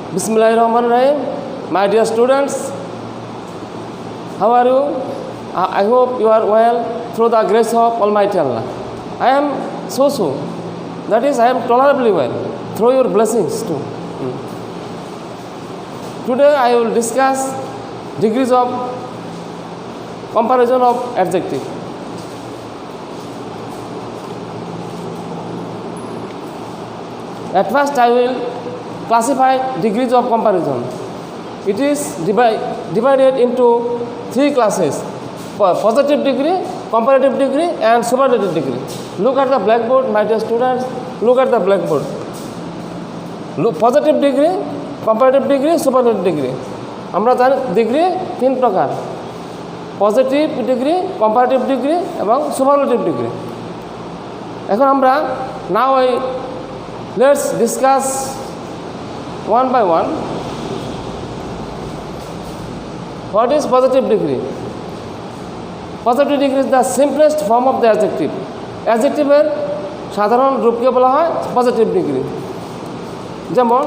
Bismillahirrahmanirrahim. My dear students, how are you? I hope you are well through the grace of Almighty Allah. I am so. That is, I am tolerably well through your blessings too. Today I will discuss degrees of comparison of adjective. At first I will classify degrees of comparison. It is divided into three classes: positive degree, comparative degree and superlative degree. Look at the blackboard, my dear students. Look at the blackboard. Look, positive degree, comparative degree, superlative degree. আমরা জানি degree তিন প্রকার: positive degree, comparative degree এবং superlative degree. এখন আমরা নাও let's discuss one by one. What is positive degree? Positive degree is the simplest form of the adjective. Adjective এর সাধারণ রূপকে বলা হয় পজিটিভ ডিগ্রি। যেমন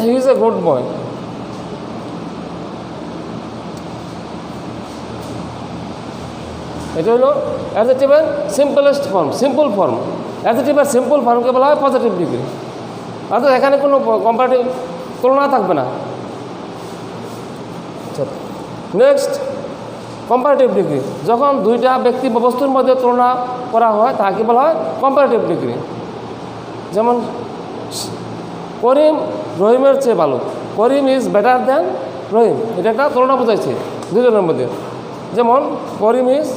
he is a good boy. এটা হলো অ্যাডজেক্টিভের সিম্পলেস্ট ফর্ম, সিম্পল ফর্ম। অ্যাডজেক্টিভের সিম্পল ফর্মকে বলা হয় পজিটিভ ডিগ্রি। অর্থাৎ এখানে কোনো কম্পারেটিভ তুলনা থাকবে না। Next, comparative degree. যখন দুইটা ব্যক্তি বা বস্তুর মধ্যে তুলনা করা হয় তাকে বলা হয় কম্পারেটিভ ডিগ্রি। যেমন করিম রহিমের চেয়ে ভালো, করিম ইজ বেটার দ্যান রহিম। এটা একটা তুলনা বোঝাইছে দুজনের মধ্যে। যেমন করিম ইজ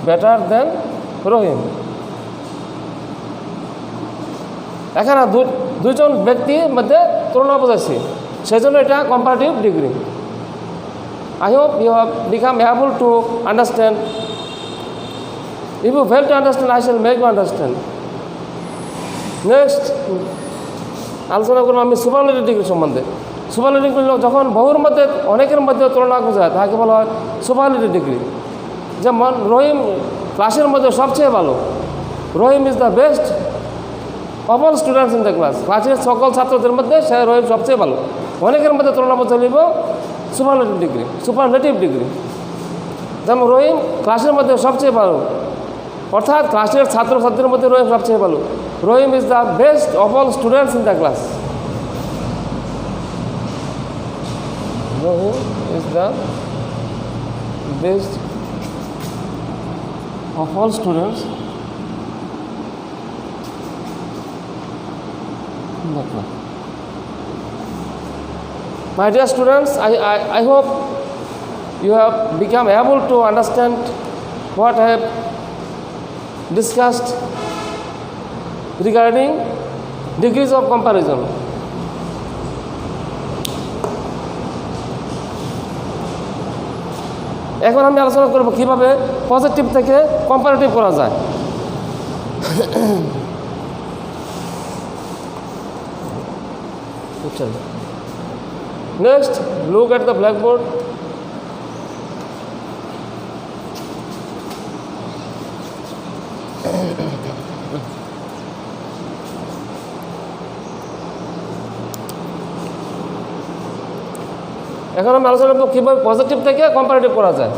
বেটার দেন রহিম। এখানে দুইজন ব্যক্তির মধ্যে তুলনা বোঝাচ্ছি, সেই জন্য এটা comparative degree. I hope you have become able to understand. If you fail to understand, I shall make you understand. Next আলোচনা করবো আমি সুপারলেটিভ ডিগ্রি সম্বন্ধে। সুপারলেটিভ ডিগ্রি যখন বহুর মধ্যে অনেকের মধ্যে তুলনা বোঝায় তাকে বলা হয় সুপারলেটিভ ডিগ্রি। যেমন রহিম ক্লাসের মধ্যে সবচেয়ে ভালো, Rahim is the best of all students in the class. ক্লাসের সকল ছাত্রদের মধ্যে সে রহিম সবচেয়ে ভালো। অনেকের মধ্যে তুলনা বোঝা নিব সুপারলেটিভ ডিগ্রি, সুপারলেটিভ ডিগ্রি। যেমন রহিম ক্লাসের মধ্যে সবচেয়ে ভালো, অর্থাৎ ক্লাসের ছাত্রছাত্রীদের মধ্যে রহিম সবচেয়ে ভালো। Rahim is the best of all students in the class. Rahim is the best of all students in the class. My dear students, I hope you have become able to understand what I have discussed regarding degrees of comparison. এখন আমি আলোচনা করব কিভাবে positive থেকে comparative করা যায়। Next, look at the blackboard. এখন আমি আলোচনা করব কীভাবে পজিটিভ থেকে কম্পারেটিভ করা যায়।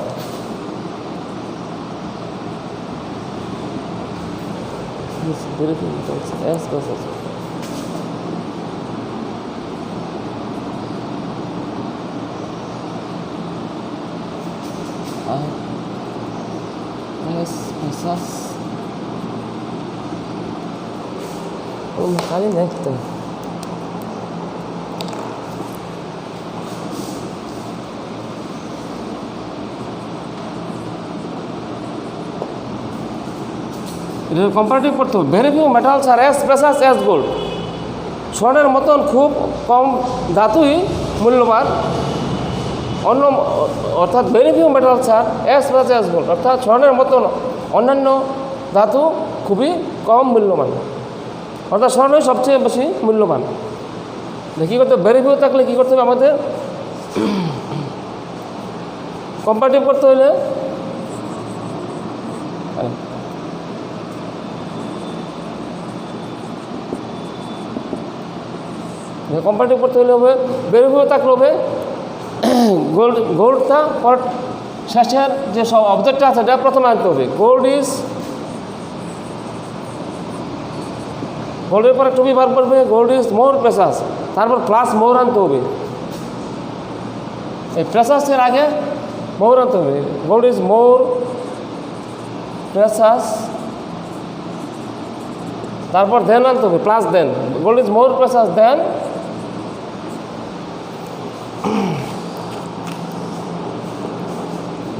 খালি নেক্সট এটা কম্পারেটিভ করতে হবে। ভেরি ফিউ মেটালস আর অ্যাজ প্রেসাস অ্যাজ গোল্ড। স্বর্ণের মতন খুব কম ধাতুই মূল্যবান। অন্য অর্থাৎ ভেরি ফিউ মেটালস আর অ্যাজ প্রেসাস অ্যাজ গোল্ড, অর্থাৎ স্বর্ণের মতন অন্যান্য ধাতু খুবই কম মূল্যবান। অর্থাৎ স্বর্ণই সবচেয়ে বেশি মূল্যবান। কী করতে হবে? ভেরি ফিউ থাকলে কী করতে হবে? আমাদের কম্পারেটিভ করতে হলে কম্পারেটিভ করতে হলে হবে বেরিফিউ থাকলে হবে গোল্ডটা পর শেষের যে সব অবজেক্টটা আছে এটা প্রথমে আনতে হবে। গোল্ডের পরে টু বি বার করবে, গোল্ড ইজ মোর প্রেসাস, তারপর প্লাস মোর আনতে হবে। এই প্রেসাসের আগে মোর আনতে হবে। গোল্ড ইজ মোর প্রেসাস, তারপর দেন আনতে হবে, plus than. Gold is more precious than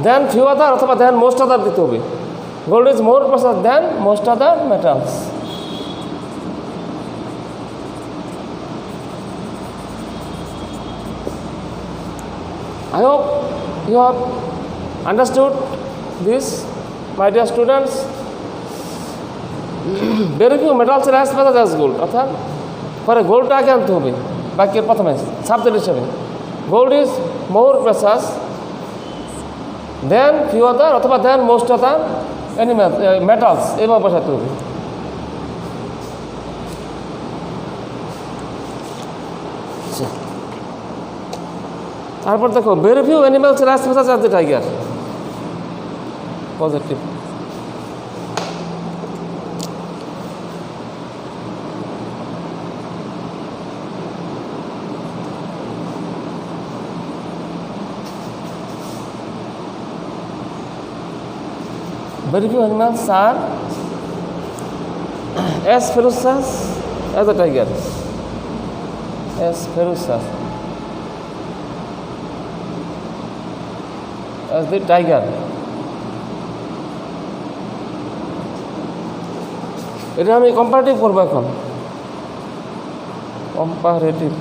than few other অথবা দেন মোস্ট আদার দিতে হবে। Gold is more precious than most other metals. I hope you have understood this, my dear students. Very few metals are as precious as gold. অর্থাৎ পরে গোল্ডটা আগে আনতে হবে বাক্যের প্রথমে সাবজেক্ট হিসেবে। Gold is more precious than few other অথবা than most other metals, এভাবে বসাতে হবে। তারপর দেখো very few animals are as precious as the tiger, positive. Very few animals are as ferocious as a tiger. As ferocious as the tiger. এটা আমি comparative করবো এখন। Comparative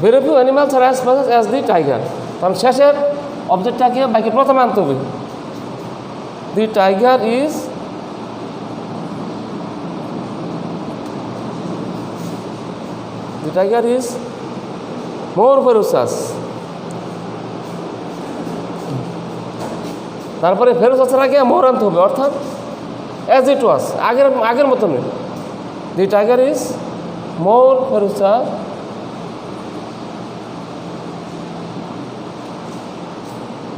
very few animals are as precious as the tiger. কারণ শেষের অবজেক্টটাকে বাকি প্রথমে আনতে হবে। The tiger is more ferocious. তারপরে ফেরোসাসের আগে মোর আনতে হবে, অর্থাৎ অ্যাজ ইট ওয়াজ, আগের মতন। দি টাইগার ইজ মোর ফেরোসাস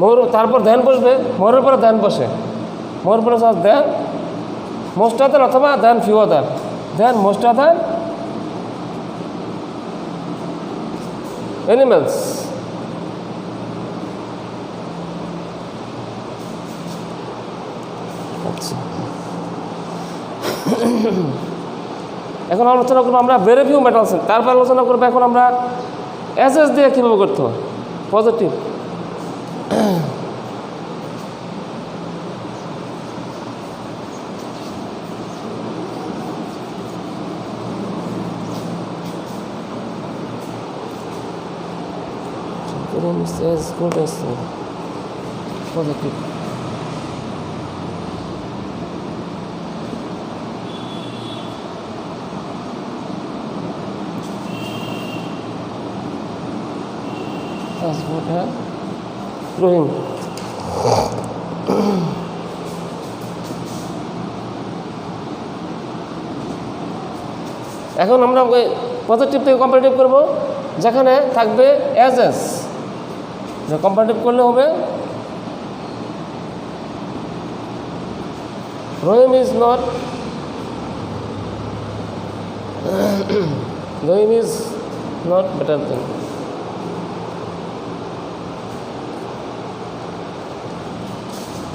মোর, তারপর ধ্যান বসবে, মোরের পরে ধ্যান বসে। মোর ফেরোসাস দেন মোস্ট আদার অথবা দেন ফিউ আদার, দেন মোস্ট আদার অ্যানিমেলস। আচ্ছা, এখন আলোচনা করবো আমরা ভেরি ফিউ মেটালস। তারপর আলোচনা করবো এখন আমরা এস দিয়ে কীভাবে করতে হয় positive. Is as good as positive. As good as growing. এখন আমরা পজিটিভ থেকে কম্পারেটিভ করব, যেখানে থাকবে এস যে কম্পারেটিভ করলে হবে রহিম ইজ নট বেটার দেন।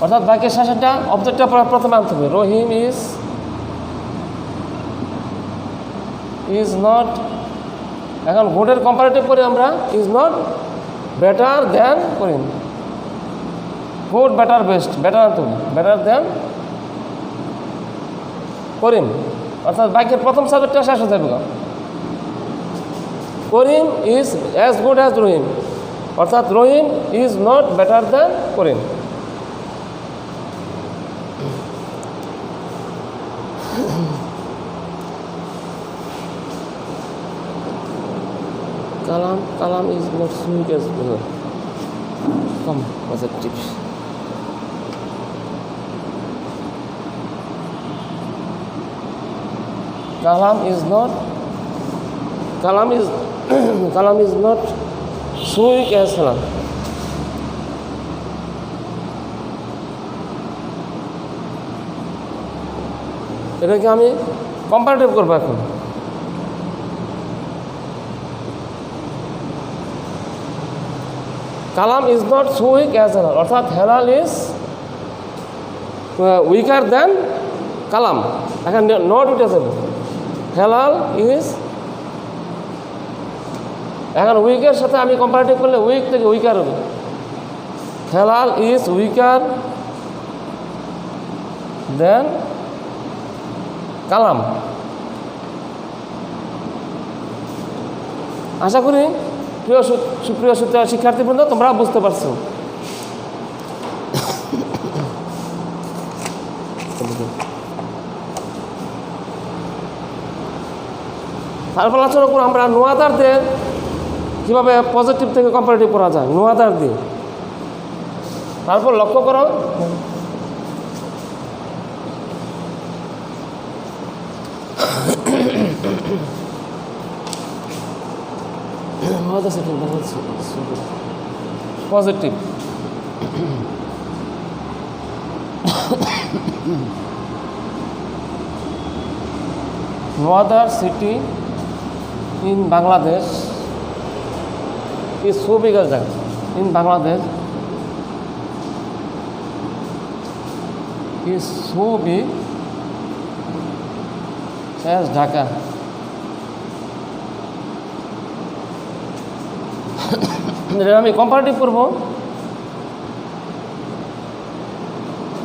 অর্থাৎ বাকি শেষেরটা অবজেক্টটা প্রথমে আনতে হবে। রহিম ইজ নট, এখন গুডের কম্পারেটিভ করে আমরা is not better than Karim. Good better best, better আনতে হবে, বেটার দেন করিম। অর্থাৎ বাক্যের প্রথম সাবজেক্টটা শেষ হয়ে যাবে। Karim is as good as Rahim, অর্থাৎ Rahim is not better than Karim. Kalam is not sweet as well. Come, positive. Kalam is not so weak as Helam. এটাকে আমি কম্পারেটিভ করবো এখন। Kalam is not so weak as Helal, অর্থাৎ Helal is weaker than Kalam. এখন not উঠে যাবে, Helal is, এখন উইকের সাথে আমি কম্পারেটিভ করলে উইক থেকে উইকার হবে। হেলাল ইজ উইকার দেন কালাম। আশা করি সুপ্রিয় শিক্ষার্থীবৃন্দ তোমরা বুঝতে পারছো। তারপর আলোচনা করব আমরা নো আদার দিয়ে কীভাবে পজিটিভ থেকে কম্পারেটিভ করা যায়, নো আদার দিয়ে। তারপর লক্ষ্য করো positive no other city in Bangladesh is so big as that. In Bangladesh is so big as Dhaka. আমি কম্পারেটিভ করবো।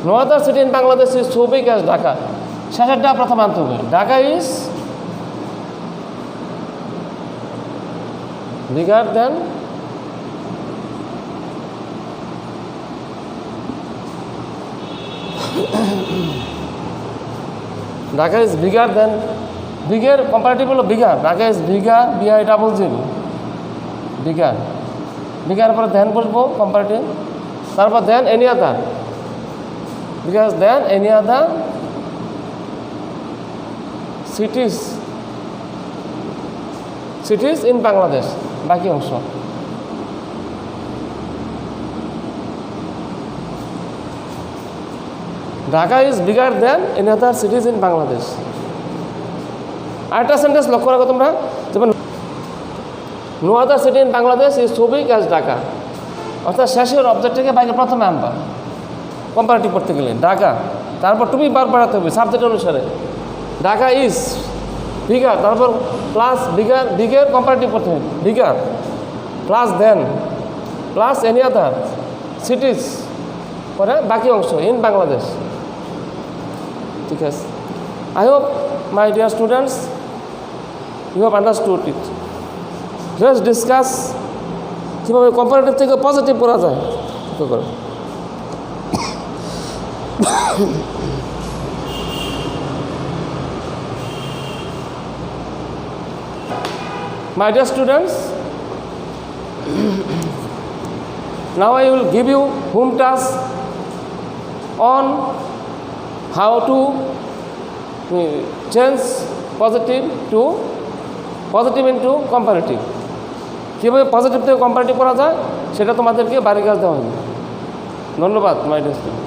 No other city in Bangladesh is so big as Dhaka. শেষেরটা প্রথম আনতে হবে। Dhaka is bigger than Dhaka is bigger than, বিগের comparative হলো bigger. Dhaka is bigger, BI-double-G, bigger. Bigger পরে than বসবো কম্পারেটিভ, তারপর than any other, because than any other cities in Bangladesh, বাকি অংশ। Dhaka is bigger than any other cities in Bangladesh. আরেকটা sentence লক্ষ্য রাখো তোমরা, যেমন no other city in Bangladesh is so big as Dhaka, অর্থাৎ শেষের অবজেক্টটাকে বাইরে প্রথমে আনবা কম্পারেটিভ করতে গেলে। ঢাকা, তারপর টু বি বার বাড়াতে হবে সাবজেক্ট অনুসারে। ঢাকা ইজ বিগার, তারপর প্লাস বিগার, বিগের কম্পারেটিভ করতে হবে bigger, plus than, plus any other cities, পরে বাকি অংশ ইন বাংলাদেশ। ঠিক আছে, I hope my dear students you have understood it. Let's discuss কীভাবে কম্পারেটিভ থেকে পজিটিভ করা যায়। করে my dear students, now I will give you home task on how to change positive into comparative। কীভাবে positive থেকে comparative করা যায় সেটা তোমাদেরকে বাড়ির কাজ দেওয়া হবে। ধন্যবাদ মাই ডিয়ার স্টুডেন্ট।